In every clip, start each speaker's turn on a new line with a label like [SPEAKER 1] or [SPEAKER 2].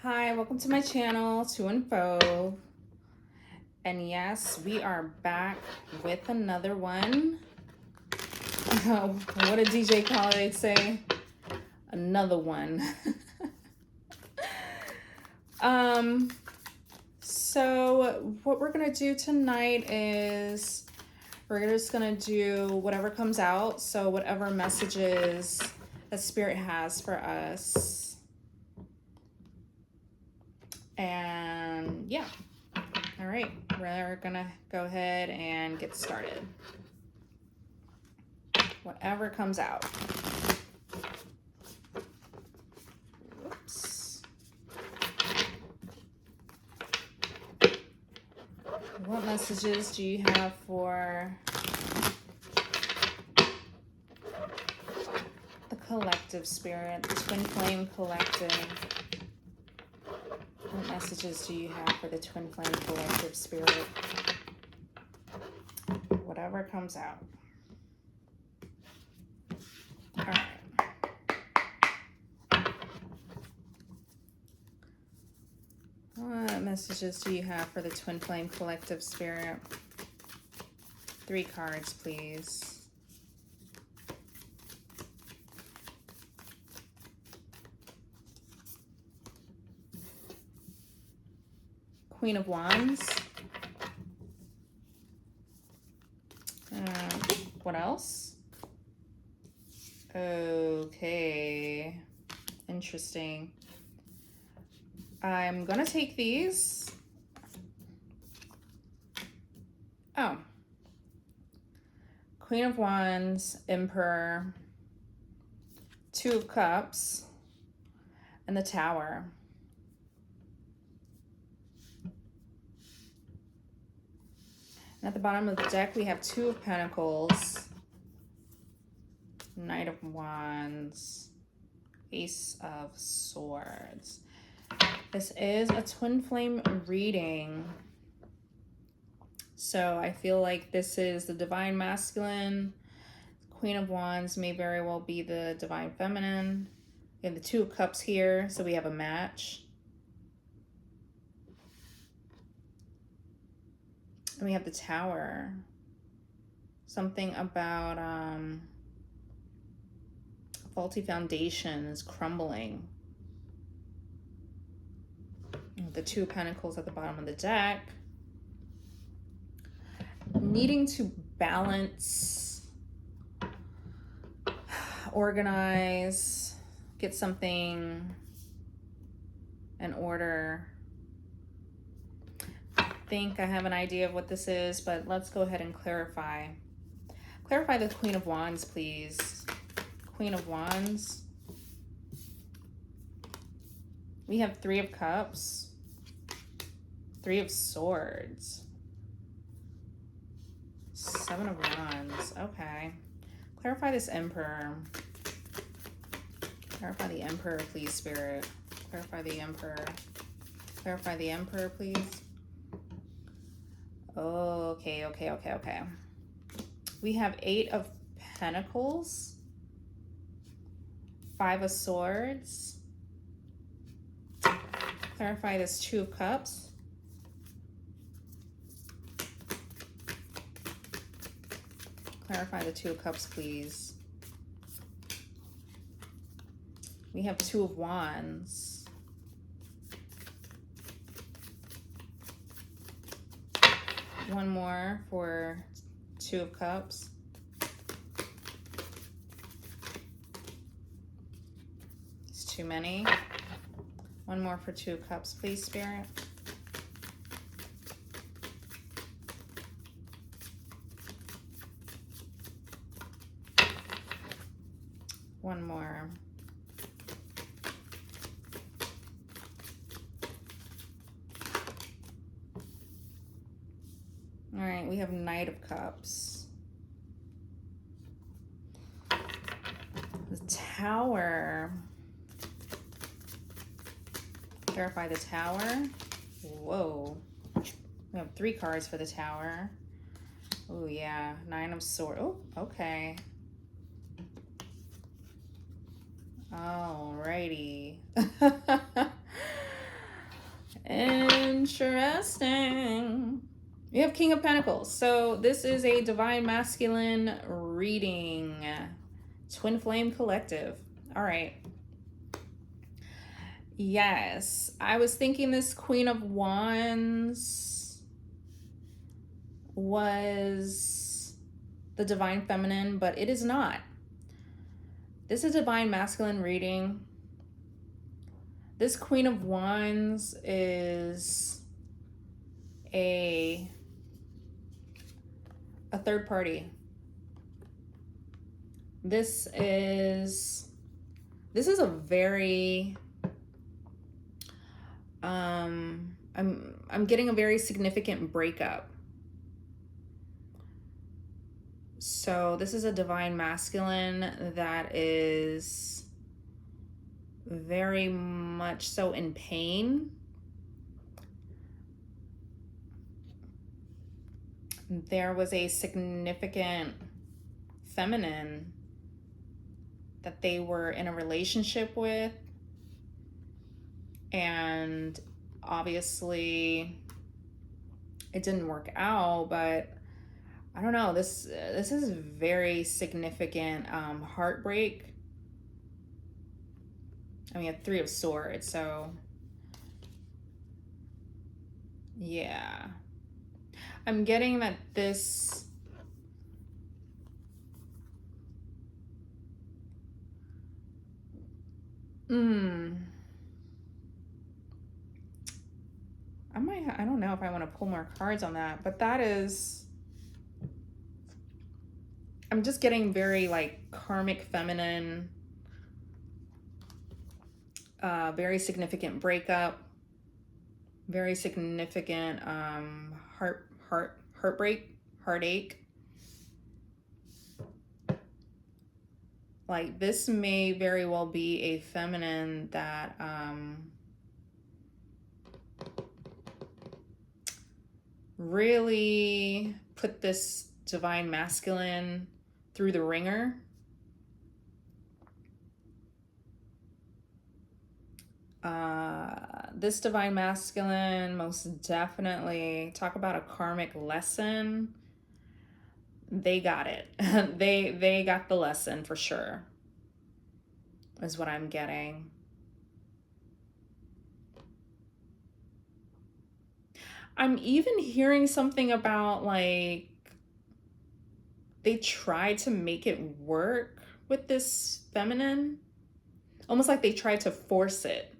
[SPEAKER 1] Hi, welcome to my channel, To and Fro. And yes, we are back with another one. What did DJ Khaled say? Another one. So what we're gonna do tonight is we're just gonna do whatever comes out. So whatever messages that Spirit has for us. And yeah. All right, we're gonna go ahead and get started. Whatever comes out. Whoops. What messages do you have for the collective spirit, the twin flame collective? What messages do you have for the twin flame collective spirit? Whatever comes out. All right. What messages do you have for the twin flame collective spirit? 3 cards, please. Queen of Wands. What else? Okay. Interesting. I'm gonna take these. Oh. Queen of Wands, Emperor, 2 of Cups, and the Tower. And at the bottom of the deck, we have 2 of Pentacles, Knight of Wands, Ace of Swords. This is a twin flame reading. So I feel like this is the divine masculine. Queen of Wands may very well be the divine feminine. We have the 2 of Cups here, so we have a match. And we have the Tower. Something about a faulty foundation is crumbling. The 2 of Pentacles at the bottom of the deck. Needing to balance, organize, get something in order. I think I have an idea of what this is, but let's go ahead and clarify. Clarify the Queen of Wands, please. Queen of Wands. We have 3 of Cups, 3 of Swords, 7 of Wands. Okay. Clarify this Emperor. Clarify the Emperor, please, Spirit. Clarify the Emperor. Clarify the Emperor, please. Okay. We have 8 of Pentacles, 5 of Swords. Clarify this 2 of Cups. Clarify the 2 of Cups, please. We have 2 of Wands. One more for 2 of Cups. It's too many. One more for 2 of Cups, please, Spirit. One more. All right, we have Knight of Cups. The Tower. Clarify the Tower. Whoa. We have 3 cards for the Tower. Oh, yeah. 9 of Swords. Oh, okay. Alrighty. Interesting. We have King of Pentacles. So this is a Divine Masculine reading. Twin Flame Collective. All right. Yes. I was thinking this Queen of Wands was the Divine Feminine, but it is not. This is a Divine Masculine reading. This Queen of Wands is a third party. This is a very I'm getting a very significant breakup. So this is a Divine Masculine that is very much so in pain. There was a significant feminine that they were in a relationship with, and obviously it didn't work out, but I don't know, this is very significant heartbreak. I mean, a Three of Swords, so yeah. I'm getting that this I don't know if I want to pull more cards on that, but that is, I'm just getting very like karmic feminine, very significant breakup, very significant heartbreak, heartache. Like this may very well be a feminine that really put this Divine Masculine through the ringer. This Divine Masculine most definitely, talk about a karmic lesson. They got it. they got the lesson for sure, is what I'm getting. I'm even hearing something about like they tried to make it work with this feminine, almost like they tried to force it.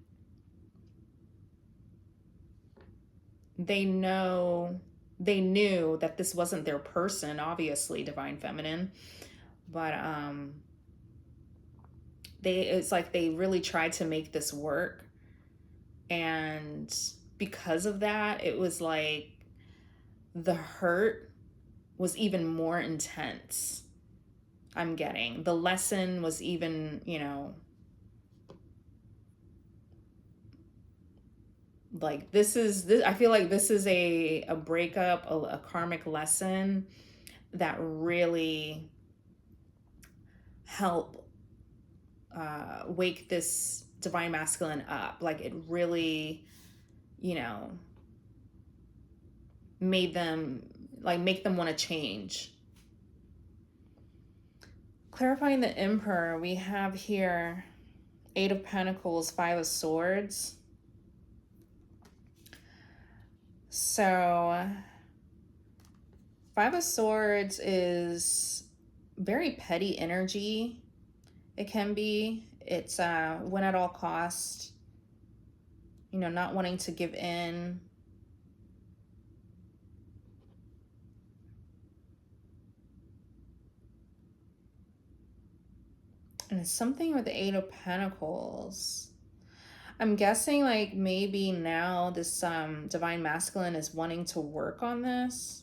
[SPEAKER 1] They knew that this wasn't their person, obviously, Divine Feminine, but it's like they really tried to make this work, and because of that, it was like the hurt was even more intense. I'm getting the lesson was even, you know, like this I feel like this is a breakup, a karmic lesson that really help wake this Divine Masculine up. Like it really, you know, made them make them want to change. Clarifying the Emperor, we have here Eight of Pentacles, Five of Swords. So Five of Swords is very petty energy. It can be. It's win at all cost. You know, not wanting to give in. And it's something with the Eight of Pentacles. I'm guessing like maybe now this Divine Masculine is wanting to work on this.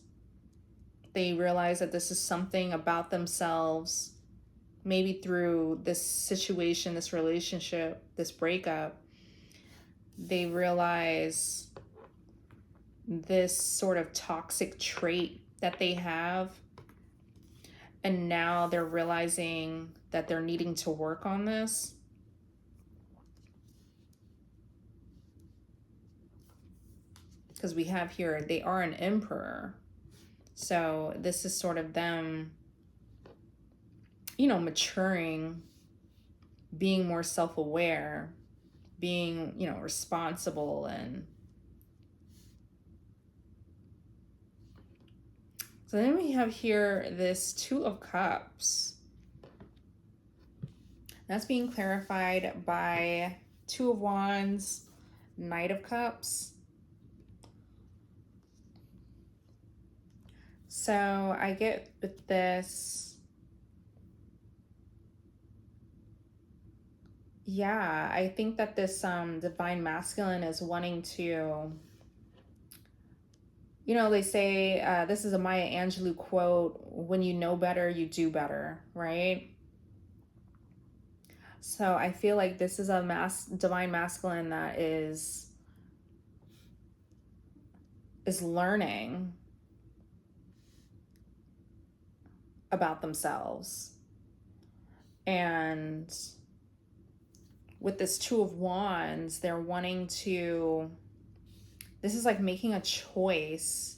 [SPEAKER 1] They realize that this is something about themselves, maybe through this situation, this relationship, this breakup. They realize this sort of toxic trait that they have, and now they're realizing that they're needing to work on this. because we have here, they are an emperor. So this is sort of them, you know, maturing, being more self-aware, being, you know, responsible. And so then we have here this Two of Cups. That's being clarified by Two of Wands, Knight of Cups. So I get with this, yeah, I think that this divine masculine is wanting to, you know, they say, this is a Maya Angelou quote, when you know better, you do better, right? So I feel like this is a divine masculine that is learning about themselves. And with this Two of Wands, they're wanting to, this is like making a choice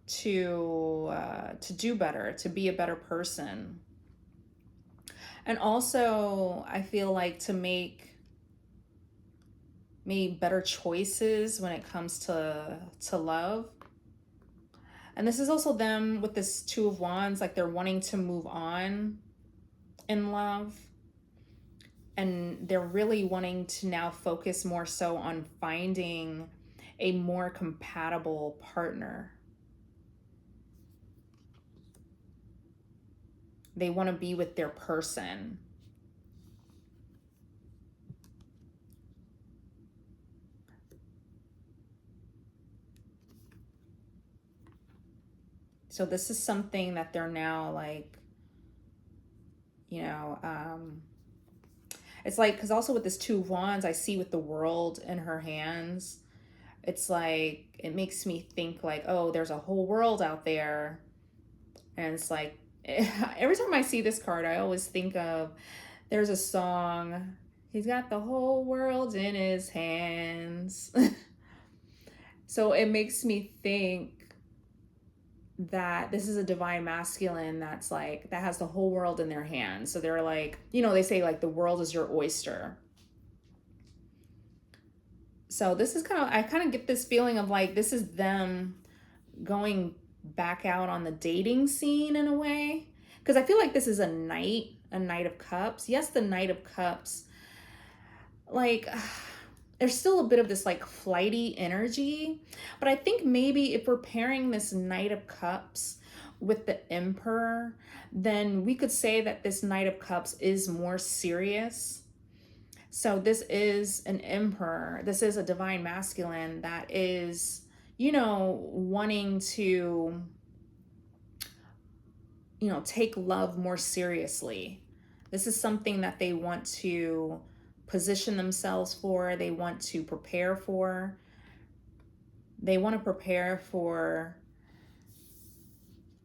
[SPEAKER 1] to do better, to be a better person. And also, I feel like to make better choices when it comes to love. And this is also them with this Two of Wands, like they're wanting to move on in love. And they're really wanting to now focus more so on finding a more compatible partner. They want to be with their person. So this is something that they're now like, you know, it's like, because also with this Two of Wands, I see with the world in her hands, it's like, it makes me think like, oh, there's a whole world out there. And it's like, every time I see this card, I always think of, there's a song, he's got the whole world in his hands. So it makes me think that this is a divine masculine that's like, that has the whole world in their hands. So they're like, you know, they say like the world is your oyster. So this is kind of, I kind of get this feeling of like, this is them going back out on the dating scene in a way. Because I feel like this is a Knight of Cups. Yes, the Knight of Cups, like, there's still a bit of this like flighty energy. But I think maybe if we're pairing this Knight of Cups with the Emperor, then we could say that this Knight of Cups is more serious. So this is an Emperor. This is a divine masculine that is, you know, wanting to, you know, take love more seriously. This is something that they want to position themselves for. They want to prepare for. They want to prepare for,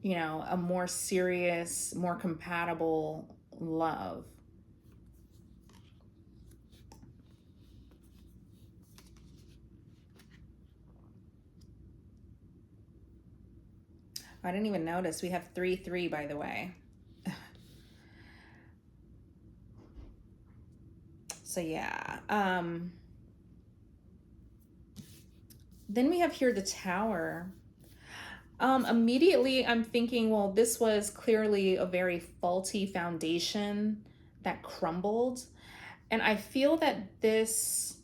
[SPEAKER 1] you know, a more serious, more compatible love. I didn't even notice. We have 3-3, by the way. So yeah. Then we have here the Tower. Immediately I'm thinking, well, this was clearly a very faulty foundation that crumbled. And I feel that this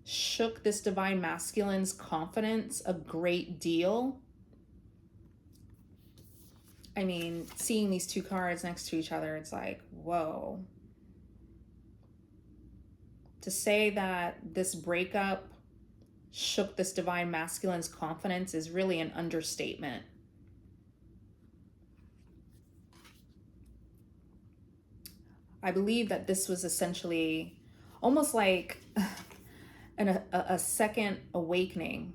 [SPEAKER 1] shook this divine masculine's confidence a great deal. I mean, seeing these two cards next to each other, it's like, whoa. To say that this breakup shook this divine masculine's confidence is really an understatement. I believe that this was essentially almost like a second awakening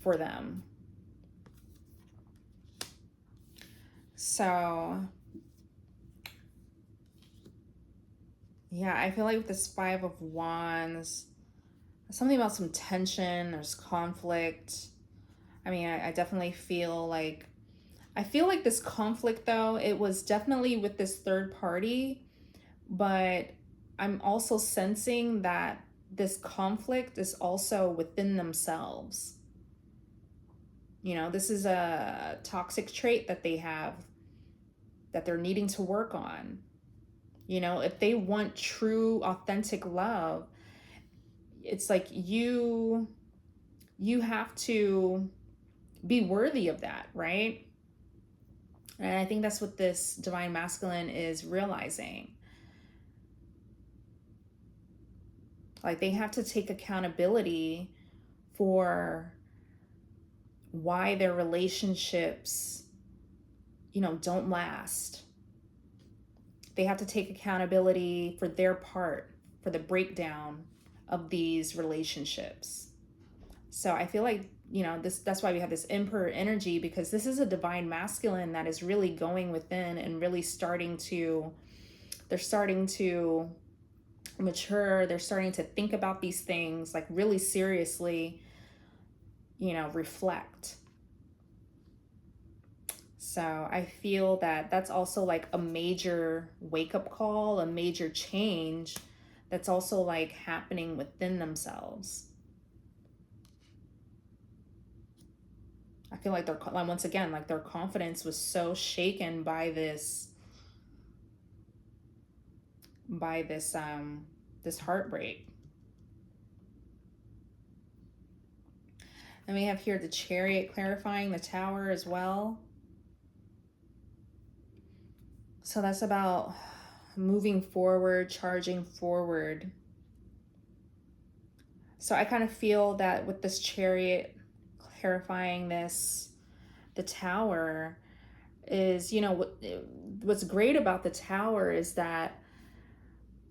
[SPEAKER 1] for them. So Yeah, I feel like with this Five of Wands, something about some tension, there's conflict. I mean, I definitely feel like, I feel like this conflict though, it was definitely with this third party, but I'm also sensing that this conflict is also within themselves. You know, this is a toxic trait that they have that they're needing to work on. You know, if they want true, authentic love, it's like you have to be worthy of that, right? And I think that's what this divine masculine is realizing. Like they have to take accountability for why their relationships, you know, don't last. They have to take accountability for their part, for the breakdown of these relationships. So I feel like, you know, that's why we have this emperor energy, because this is a divine masculine that is really going within and really they're starting to mature, they're starting to think about these things like really seriously, you know, reflect. So I feel that that's also like a major wake up call, a major change that's also like happening within themselves. I feel like they're, once again, like their confidence was so shaken by this heartbreak. And we have here the Chariot clarifying the Tower as well. So that's about moving forward, charging forward. So I kind of feel that with this Chariot clarifying the Tower is, you know, what's great about the Tower is that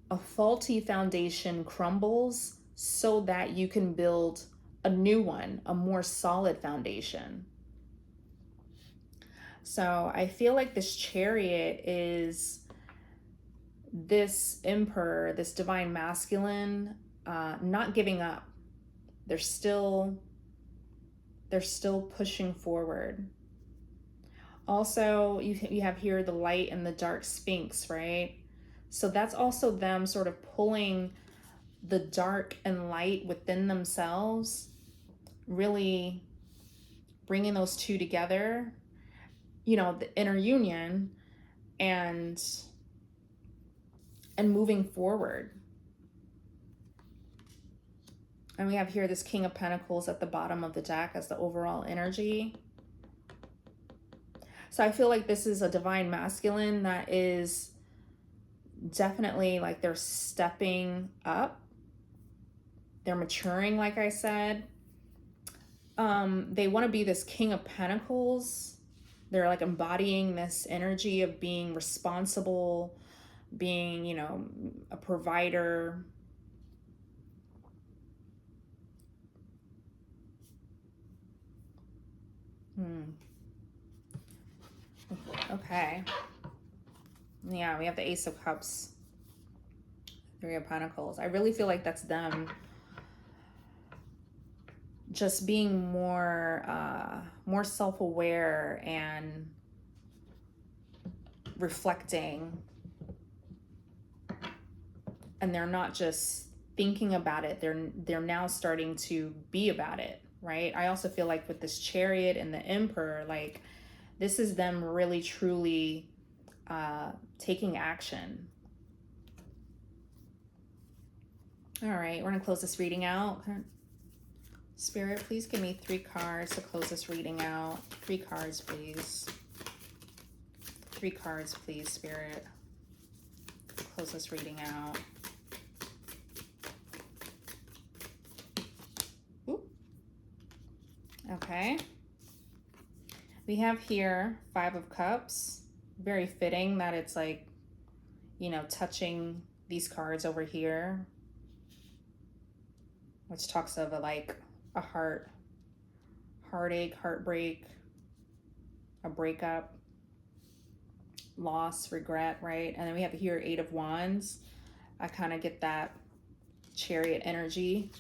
[SPEAKER 1] a faulty foundation crumbles so that you can build a new one, a more solid foundation. So I feel like this Chariot is this emperor, this divine masculine, not giving up. They're still pushing forward. Also, you have here the light and the dark sphinx, right? So that's also them sort of pulling the dark and light within themselves, really bringing those two together, you know, the inner union, and moving forward. And we have here this King of Pentacles at the bottom of the deck as the overall energy. So I feel like this is a divine masculine that is definitely like they're stepping up. They're maturing, like I said. They want to be this King of Pentacles. They're like embodying this energy of being responsible, being, you know, a provider. Okay. Yeah, we have the Ace of Cups, Three of Pentacles. I really feel like that's them just being more self-aware and reflecting, and they're not just thinking about it, they're now starting to be about it, right? I also feel like with this Chariot and the Emperor, like this is them really truly taking action. All right, we're gonna close this reading out. Spirit, please give me 3 cards to close this reading out. 3 cards, please. 3 cards, please, Spirit. Close this reading out. Ooh. Okay. We have here 5 of Cups. Very fitting that it's like, you know, touching these cards over here, which talks of like a heartache, heartbreak, a breakup, loss, regret, right? And then we have here 8 of Wands. I kind of get that Chariot energy.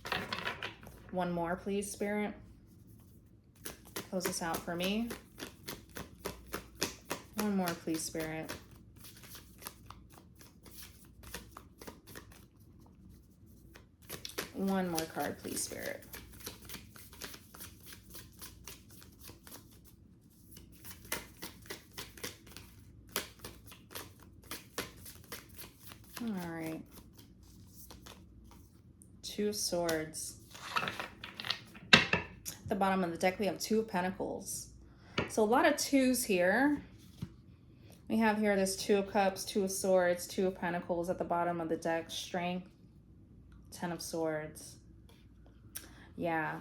[SPEAKER 1] One more, please, Spirit. Close this out for me. One more, please, Spirit. One more card, please, Spirit. All right. Two of Swords. At the bottom of the deck, we have Two of Pentacles. So a lot of twos here. We have here this Two of Cups, Two of Swords, Two of Pentacles at the bottom of the deck. Strength, Ten of Swords. Yeah.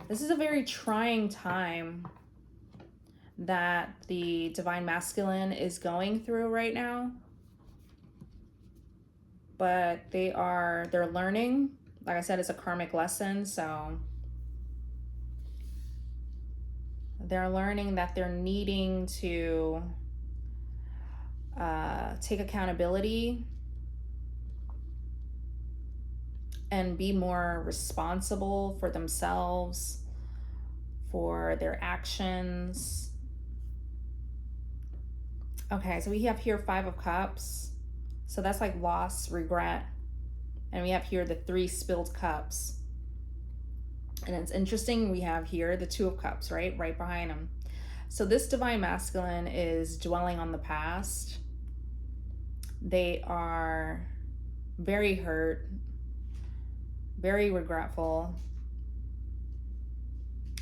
[SPEAKER 1] This is a very trying time that the Divine Masculine is going through right now. But they're learning. Like I said, it's a karmic lesson, so they're learning that they're needing to take accountability and be more responsible for themselves, for their actions. Okay, so we have here Five of Cups. So that's like loss, regret. And we have here the Three Spilled Cups. And it's interesting, we have here the Two of Cups, right behind them. So this Divine Masculine is dwelling on the past. They are very hurt, very regretful.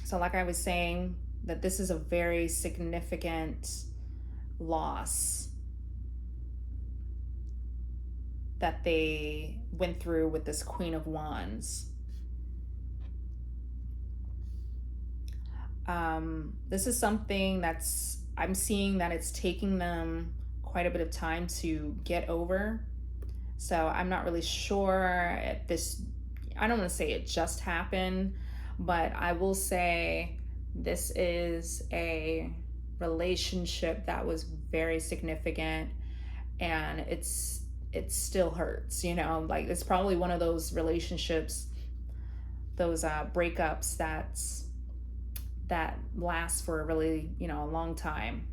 [SPEAKER 1] So like I was saying, that this is a very significant loss that they went through with this Queen of Wands. This is something I'm seeing that it's taking them quite a bit of time to get over. So I'm not really sure if this, I don't want to say it just happened, but I will say this is a relationship that was very significant, and it still hurts, you know, like it's probably one of those relationships, those breakups that last for a really, you know, a long time.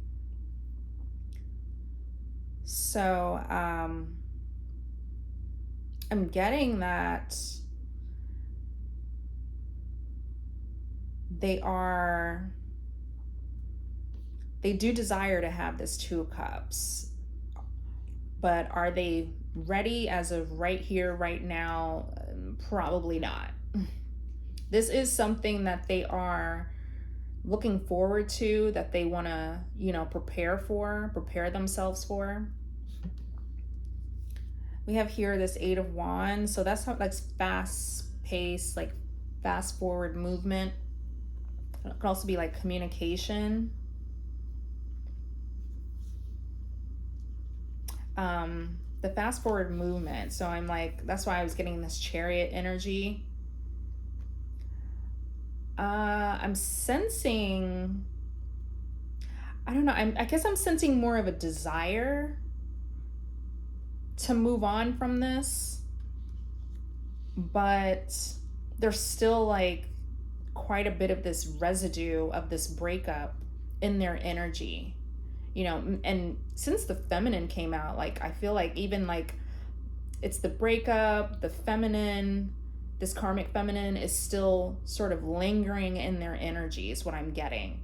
[SPEAKER 1] So I'm getting that they do desire to have this Two of Cups, but are they ready as of right here, right now? Probably not. This is something that they are looking forward to, that they want to, you know, prepare themselves for. We have here this Eight of Wands. So that's how, like, fast pace, like fast forward movement. It could also be like communication. The fast forward movement. So I'm like, that's why I was getting this Chariot energy. I'm sensing, I don't know, I guess I'm sensing more of a desire to move on from this, but there's still like quite a bit of this residue of this breakup in their energy, you know. And since the feminine came out, like I feel like even like it's the breakup, the feminine, this karmic feminine is still sort of lingering in their energy is what I'm getting.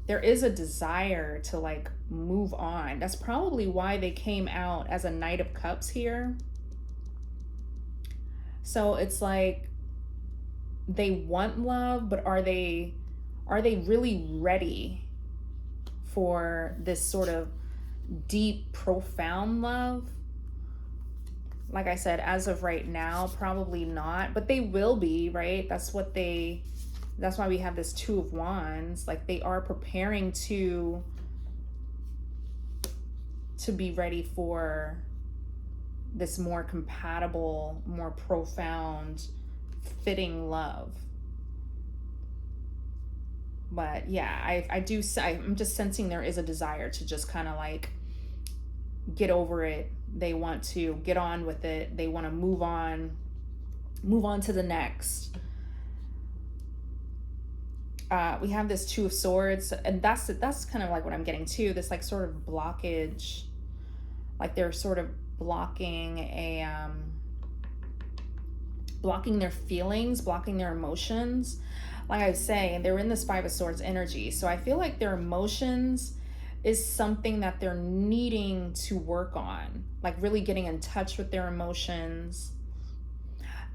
[SPEAKER 1] There is a desire to like move on. That's probably why they came out as a Knight of Cups here. So it's like they want love, but are they really ready for this sort of deep, profound love? Like I said, as of right now, probably not, but they will be, right? That's why we have this Two of Wands. Like they are preparing to be ready for this more compatible, more profound, fitting love. But yeah, I'm just sensing there is a desire to just kind of like get over it, They want to get on with it. They want to move on to the next. We have this Two of Swords, and that's kind of like what I'm getting to, this like sort of blockage, like they're sort of blocking their feelings, blocking their emotions. Like I was saying, they're in this Five of Swords energy, so I feel like their emotions is something that they're needing to work on, like really getting in touch with their emotions.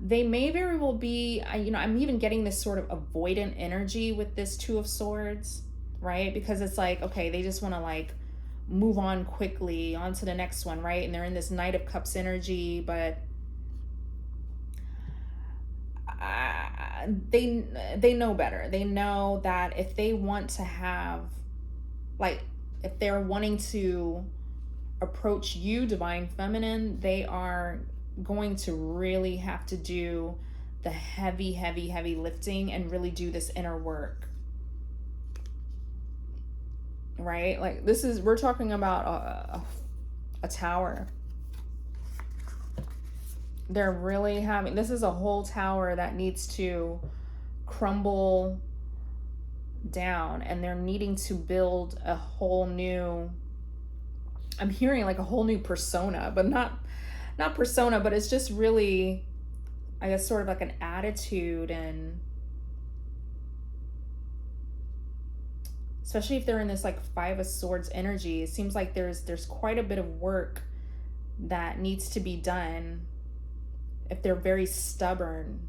[SPEAKER 1] They may very well be, I'm even getting this sort of avoidant energy with this Two of Swords, right? Because it's like, okay, they just want to like move on quickly on to the next one, right? And they're in this Knight of Cups energy, but they know better. They know that if they want to have, like, if they're wanting to approach you, Divine Feminine, they are going to really have to do the heavy lifting and really do this inner work, right? Like we're talking about a tower. They're really having, this is a whole tower that needs to crumble down, and they're needing to build a whole new, I'm hearing like a whole new persona, but not persona, but it's just really, I guess, sort of like an attitude. And especially if they're in this like Five of Swords energy, it seems like there's quite a bit of work that needs to be done if they're very stubborn.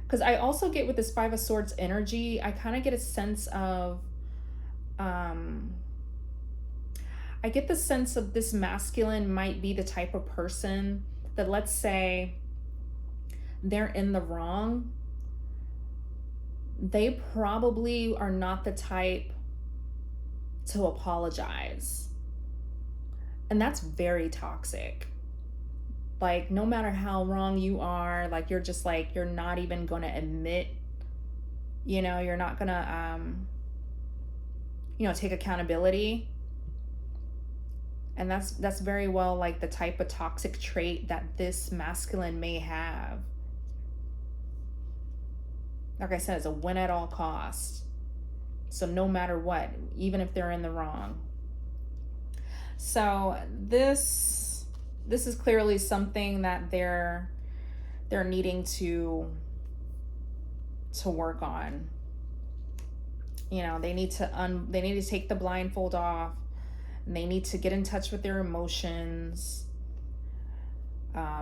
[SPEAKER 1] Because I also get with this Five of Swords energy, I kind of get a sense of I get the sense of this masculine might be the type of person that, let's say they're in the wrong, they probably are not the type to apologize. And that's very toxic. Like, no matter how wrong you are, like, you're just like, you're not even going to admit, you're not going to, take accountability. And that's very well like the type of toxic trait that this masculine may have. Like I said, it's a win at all costs. So no matter what, even if they're in the wrong. So this is clearly something that they're needing to work on. They need to take the blindfold off. And they need to get in touch with their emotions,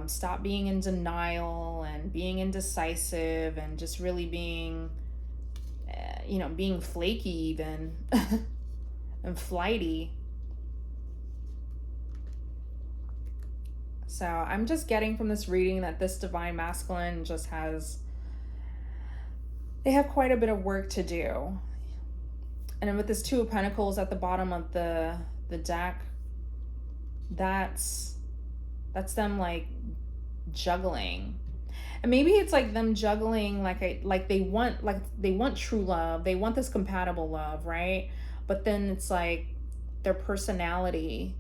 [SPEAKER 1] stop being in denial and being indecisive and just really being, being flaky even and flighty. So I'm just getting from this reading that this Divine Masculine just they have quite a bit of work to do. And with this Two of Pentacles at the bottom of the deck, that's them like juggling. And maybe it's like them juggling like they want true love, they want this compatible love, right? But then it's like their personality,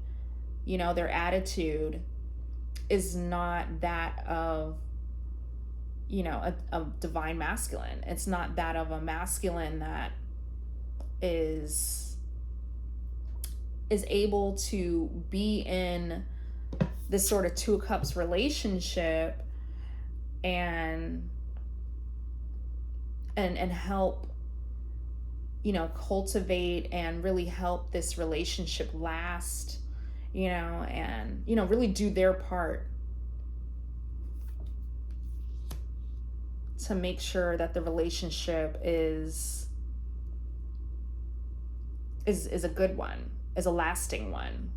[SPEAKER 1] their attitude is not that of a divine masculine. It's not that of a masculine that is able to be in this sort of Two of Cups relationship and help, cultivate and really help this relationship last, and, really do their part to make sure that the relationship is a good one, is a lasting one.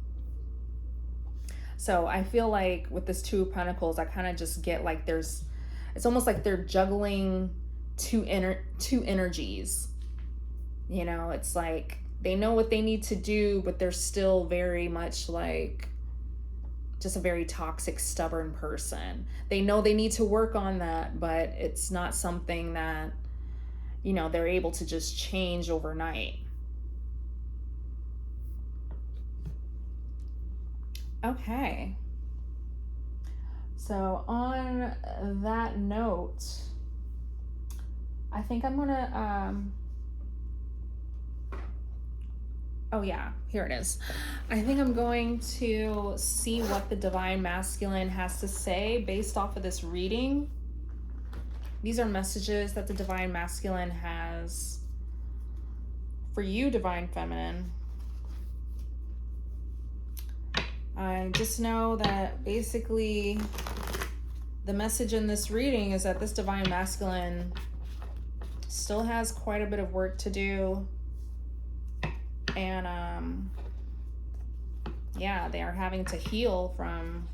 [SPEAKER 1] So I feel like with this Two of Pentacles, I kind of just get like it's almost like they're juggling two energies. It's like they know what they need to do, but they're still very much like just a very toxic, stubborn person. They know they need to work on that, but it's not something that, they're able to just change overnight. Okay. So on that note, I think I'm gonna, oh yeah, here it is. I think I'm going to see what the Divine Masculine has to say based off of this reading. These are messages that the Divine Masculine has for you, Divine Feminine. I just know that basically the message in this reading is that this Divine Masculine still has quite a bit of work to do. And yeah, they are having to heal from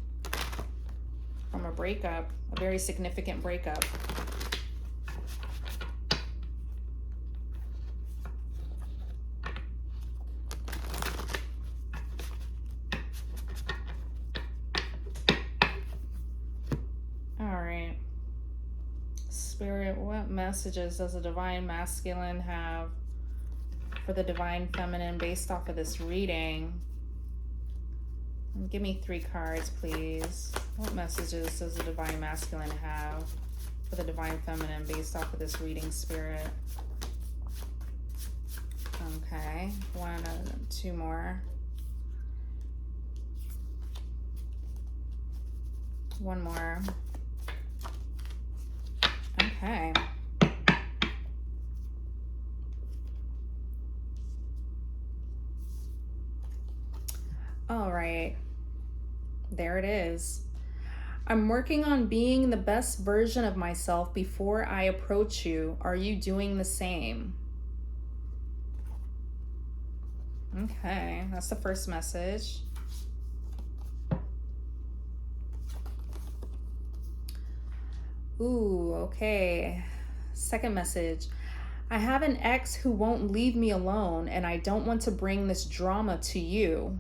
[SPEAKER 1] a breakup, a very significant breakup. All right. Spirit, what messages does the Divine Masculine have for the Divine Feminine based off of this reading? Give me 3 cards, please. What messages does the Divine Masculine have for the Divine Feminine based off of this reading, Spirit? Okay, 1, 2 more. 1 more. Okay. All right. There it is. I'm working on being the best version of myself before I approach you. Are you doing the same? Okay, that's the first message. Ooh, okay. Second message. I have an ex who won't leave me alone, and I don't want to bring this drama to you.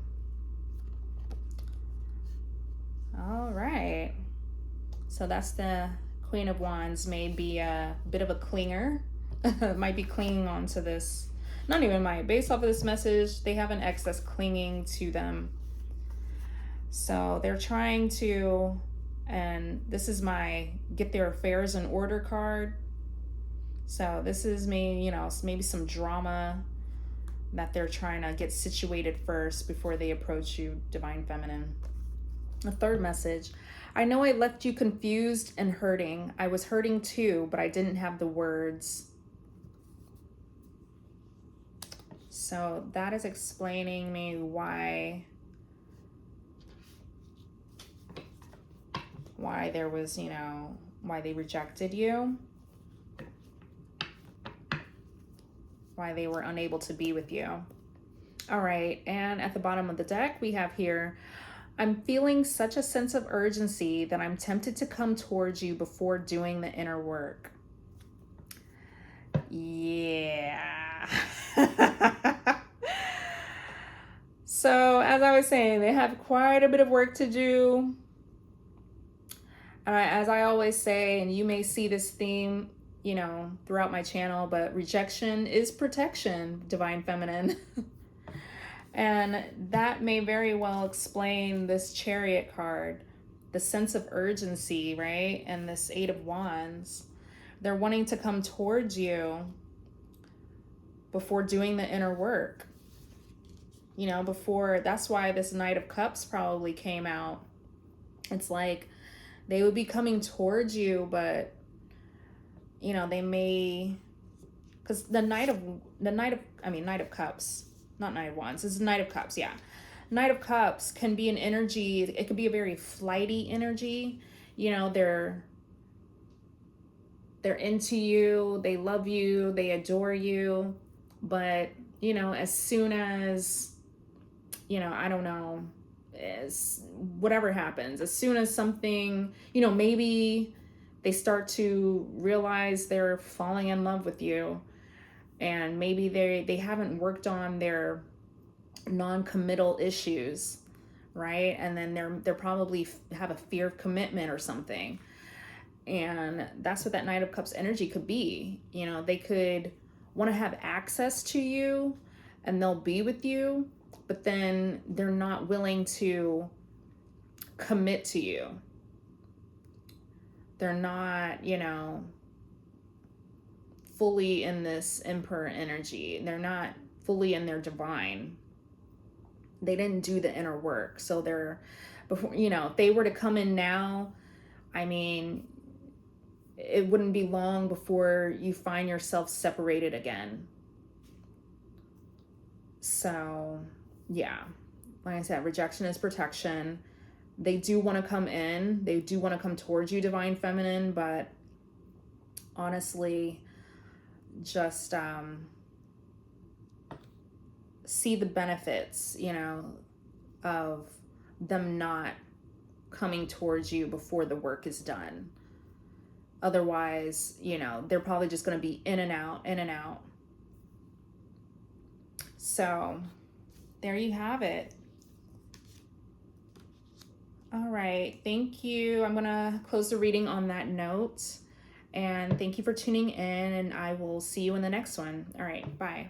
[SPEAKER 1] All right. So that's the Queen of Wands. May be a bit of a clinger. Might be clinging on to this. Not even might. Based off of this message, they have an ex that's clinging to them. So they're trying to, and this is my get their affairs in order card. So this is me, you know, maybe some drama that they're trying to get situated first before they approach you, Divine Feminine. The third message. I know I left you confused and hurting. I was hurting too, but I didn't have the words. So that is explaining me why there was, you know, why they rejected you. Why they were unable to be with you. All right, and at the bottom of the deck, we have here, I'm feeling such a sense of urgency that I'm tempted to come towards you before doing the inner work. Yeah. So, as I was saying, they have quite a bit of work to do. As I always say, and you may see this theme, you know, throughout my channel, but rejection is protection, Divine Feminine. And that may very well explain this Chariot card, the sense of urgency, right? And this 8 of Wands. They're wanting to come towards you before doing the inner work. You know, before, that's why this Knight of Cups probably came out. It's like they would be coming towards you, but, you know, they may, because the Knight of Cups, not Knight of Wands, this is Knight of Cups, yeah. Knight of Cups can be an energy, it could be a very flighty energy. You know, they're into you, they love you, they adore you, but, you know, as soon as, you know, I don't know, whatever happens, as soon as something, you know, maybe they start to realize they're falling in love with you, and maybe they haven't worked on their non-committal issues, right? And then they're probably have a fear of commitment or something. And that's what that Knight of Cups energy could be. You know, they could want to have access to you and they'll be with you, but then they're not willing to commit to you. They're not, you know, fully in this emperor energy. They're not fully in their divine. They didn't do the inner work. So they're, before, you know, if they were to come in now, I mean, it wouldn't be long before you find yourself separated again. So, yeah, like I said, rejection is protection. They do want to come in. They do want to come towards you, divine feminine, but honestly, just see the benefits, you know, of them not coming towards you before the work is done. Otherwise, you know, they're probably just going to be in and out, in and out. So there you have it. All right, thank you. I'm going to close the reading on that note. And thank you for tuning in, and I will see you in the next one. All right, bye.